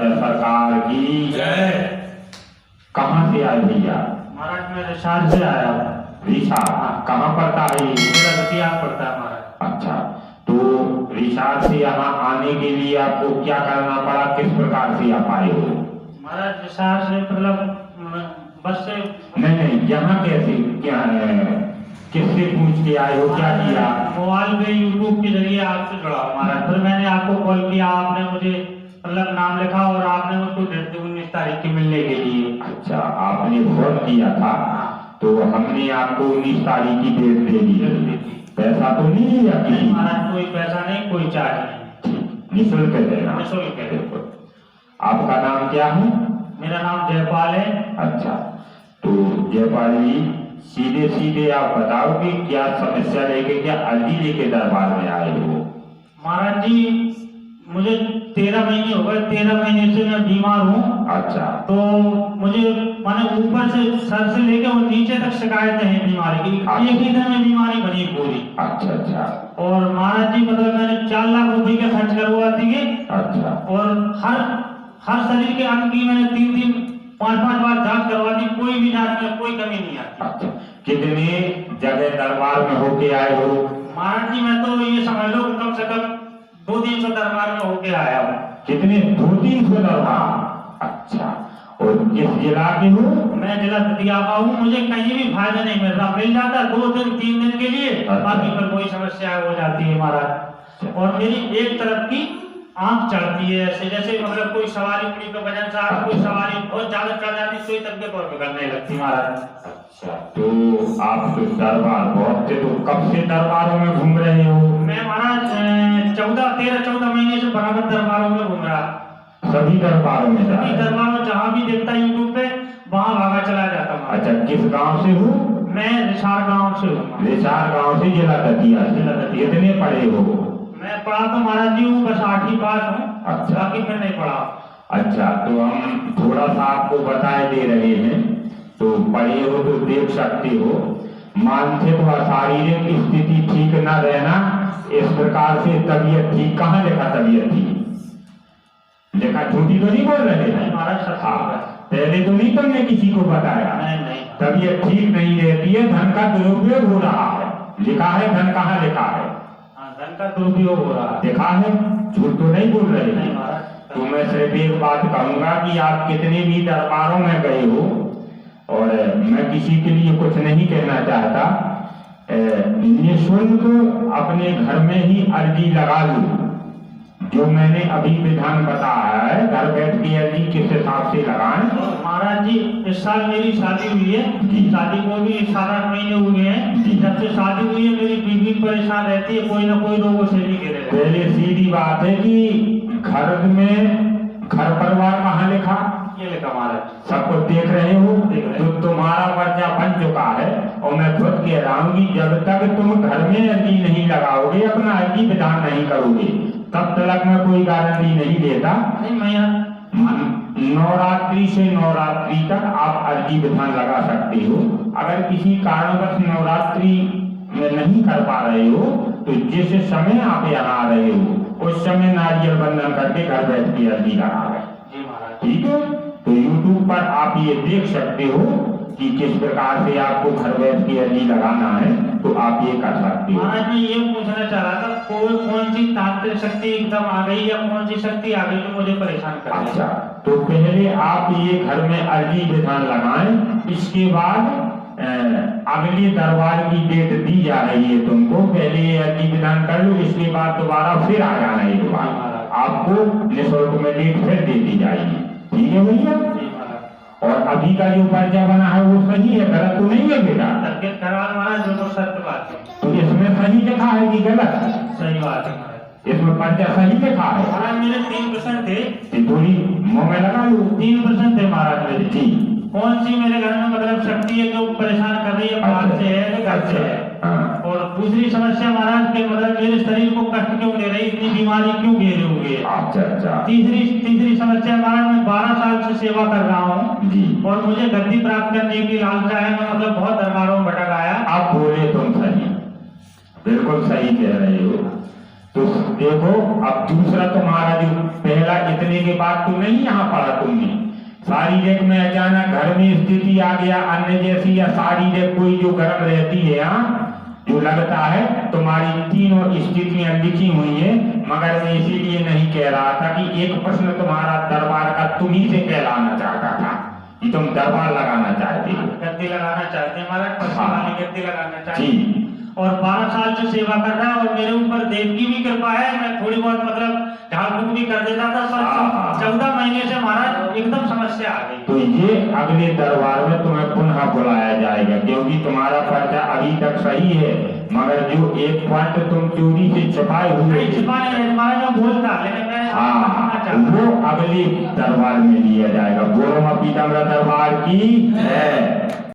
महाराज सरकार की जय। कहाँ से आए भैया? महाराज मैं रिसार से आया हूँ। रिसार कहाँ पड़ता है ये? मेरा दतिया पड़ता है महाराज। अच्छा, तो रिसार से यहाँ आने के लिए आपको क्या करना पड़ा, किस प्रकार से आप आए हो? महाराज रिसार से मतलब बस से नहीं, यहाँ कैसे, क्या किससे पूछ के आए हो, क्या किया? मोबाइल पे यूट्यूब के जरिए आपसे जुड़ा हूँ महाराज। फिर मैंने आपको कॉल किया, आपने मुझे मतलब नाम लिखा और आपने मुझको डेट दी 19 तारीख की मिलने के लिए। अच्छा, आपने फोन किया था तो हमने आपको 19 तारीख की डेट दे दी। पैसा तो नहीं लिया किसी? महाराज कोई पैसा नहीं, कोई चार्ज नहीं, निःशुल्क देना। निःशुल्क है। आपका नाम क्या है? मेरा नाम जयपाल है। अच्छा, तो जयपाल जी सीधे सीधे आप बताओ कि क्या समस्या लेके, क्या अर्जी लेके दरबार में आए हो? महाराज जी मुझे 13 महीने हो गए, 13 महीने से मैं बीमार हूँ। अच्छा, तो मुझे माने ऊपर से सर से लेके और नीचे तक शिकायतें हैं बीमारी की। एक ही दिन में बीमारी बनी पूरी। अच्छा अच्छा। और महाराज जी मतलब मैंने 4 लाख रुपए का खर्च करवा दिए। अच्छा, और हर शरीर के अंग की मैंने 3-3, 5-5 बार जांच करवा दी, कोई भी जांच में कोई कमी नहीं आती। अच्छा, कितने जगह दरबार में होके आए हो? महाराज जी मैं तो ये समझ लो कम से कम 200-300 दरबार में होके आया हूँ। कितने? 200-300 दरबार। अच्छा, और किस जिला के हो? मैं जिला दतिया का हूँ। मुझे कहीं भी फायदा नहीं मिल रहा, मिल जाता 2 दिन 3 दिन के लिए, बाकी पर कोई समस्या हो जाती है महाराज। और मेरी एक तरफ की आंख चढ़ती है, ऐसे जैसे मतलब कोई सवारी उड़ी पे वजन से कोई सवारी बहुत ज्यादा चढ़ जाती, कोई तबियत और बिगड़ने लगती महाराज। अच्छा, तो आप तो दरबार बहुत से, तो कब से दरबारों में घूम रहे हो? मैं महाराज 13-14 महीने से बराबर दरबारों में घूम रहा। सभी दरबारों में? सभी दरबारों जहाँ भी देखता यूट्यूब पे वहाँ भागा चला जाता हूँ। अच्छा, किस गांव से हो? मैं रिसार गाँव से हूँ। रिसार गांव से, जिला दतिया। जिला दतिया। कितने पढ़े हो? मैं पढ़ा तो महाराज जी हूँ, बस 8वीं पास हूँ। अच्छा, बाकी फिर नहीं पढ़ा। अच्छा, तो हम थोड़ा सा आपको बताए दे रहे हैं, तो पढ़े हो तो देख सकते हो। मानसिक व शारीरिक स्थिति ठीक न रहना, इस प्रकार से तबीयत ठीक। कहाँ लिखा तबीयत ठीक? लिखा, झूठी तो नहीं बोल रहे हैं? महाराज हाँ, पहले तो नहीं तुमने किसी को बताया? नहीं। तबीयत ठीक नहीं रहती है, धन का दुरुपयोग हो रहा है। लिखा है, धन कहाँ लिखा है? धन का दुरुपयोग हो रहा है। देखा है, झूठ तो नहीं बोल रहे नहीं हैं। महाराज। तो मैं सिर्फ एक बात कहूंगा कि आप कितने भी दरबारों में गए हो, और मैं किसी के लिए कुछ नहीं कहना चाहता, निःशुल्क अपने घर में ही अर्जी लगा लो। जो मैंने अभी विधान बताया है, घर बैठ के अर्जी किस हिसाब से लगाएं। महाराज जी इस साल मेरी शादी हुई है। शादी को भी 7-8 महीने हुए हैं। जब से शादी हुई है मेरी बीवी परेशान रहती है, कोई ना कोई रोगों से भी घिरे। पहले सीधी बात है कि घर परिवार कहाँ लिखा? ये लिखा महाराज। सब कुछ देख रहे हो? तो तुम्हारा पर्चा बन चुका है, और मैं खुद कह रहा हूँ कि जब तक तुम घर में अर्जी नहीं लगाओगे, अपना अर्जी विधान नहीं करोगे, तब तक मैं कोई गारंटी नहीं लेता। नहीं मैं नवरात्रि से नवरात्रि तक आप अर्जी विधान लगा सकते हो। अगर किसी कारणवश नवरात्रि में नहीं कर पा रहे हो, तो जिस समय आप यहाँ आ रहे हो उस समय नारियल बंधन करके घर बैठ के अर्जी लगा रहे। ठीक है, तो YouTube पर आप ये देख सकते हो कि किस प्रकार से आपको घर बैठ के अर्जी लगाना है, तो आप ये कर सकते हो। महाराज मैं ये पूछना चाह रहा था, कौन सी तांत्रिक शक्ति एकदम आ गई या कौन सी शक्ति आ गई जो मुझे परेशान कर रही है? अच्छा, तो पहले आप ये घर में अर्जी विधान लगाएं, इसके बाद अगले दरबार की डेट दी जा रही है तुमको, पहले ये अर्जी विधान कर लो, इसके बाद दोबारा फिर आ जाना एक बार, आपको निःशुल्क में डेट फिर दे दी जाएगी। ठीक है भैया? और अभी का जो पर्चा बना है वो सही है, गलत तो नहीं है बेटा? महाराज जो सत्य बात है। तो इसमें सही लिखा है कि गलत? सही बात है महाराज। इसमें पर्चा सही लिखा है? महाराज मेरे 3% थे। थोड़ी मुँह में लगा लो। 3% थे महाराज मेरे। जी। कौन सी मेरे घर में मतलब शक्ति है जो परेशान कर रही है? बाहर से है, घर से है। और दूसरी समस्या महाराज के मतलब मेरे शरीर को कष्ट क्यों दे रही, इतनी बीमारी क्यों घेरे हुए? अच्छा। तीसरी समस्या महाराज मैं 12 साल से सेवा कर रहा हूँ जी, और मुझे गद्दी प्राप्त करने की लालसा है। मैं मतलब बहुत दरबारों में भटक आया। आप बोले तुम सही, बिल्कुल सही कह रहे हो। तो देखो अब दूसरा तुम्हारा जो पहला इतने के बाद तो नहीं यहाँ पढ़ा तुमने, शारीरिक में अचानक घर में स्थिति आ गया अन्य जैसी, या शारीरिक कोई जो गर्म रहती है यहाँ जो लगता है, तुम्हारी तीनों स्थितियां लिखी हुई है। मगर मैं इसीलिए नहीं कह रहा था कि एक प्रश्न तुम्हारा दरबार का तुम्ही से कहलाना चाहता था कि तुम दरबार लगाना चाहते हो, गद्दी लगाना चाहते हैं महाराज, पश्चिम वाली गद्दी लगाना चाहते जी। हैं। और 12 साल से सेवा कर रहा है और मेरे ऊपर देव की भी कृपा है, मैं थोड़ी बहुत मतलब झाड़ फूक भी कर देता था, पर 14 महीने से महाराज एकदम समस्या आ गई। तो ये अगले दरबार में तुम्हें पुनः बुलाया जाएगा, क्योंकि तुम्हारा पर्चा अभी तक सही है, मगर जो एक पॉइंट तुम चोरी से छुपाए हुए नहीं छिपाने नहीं महाराज, मैं बोलता लेकिन मैं वो अगले दरबार में लिया जाएगा। बोलो मां पीताम्बर दरबार की है।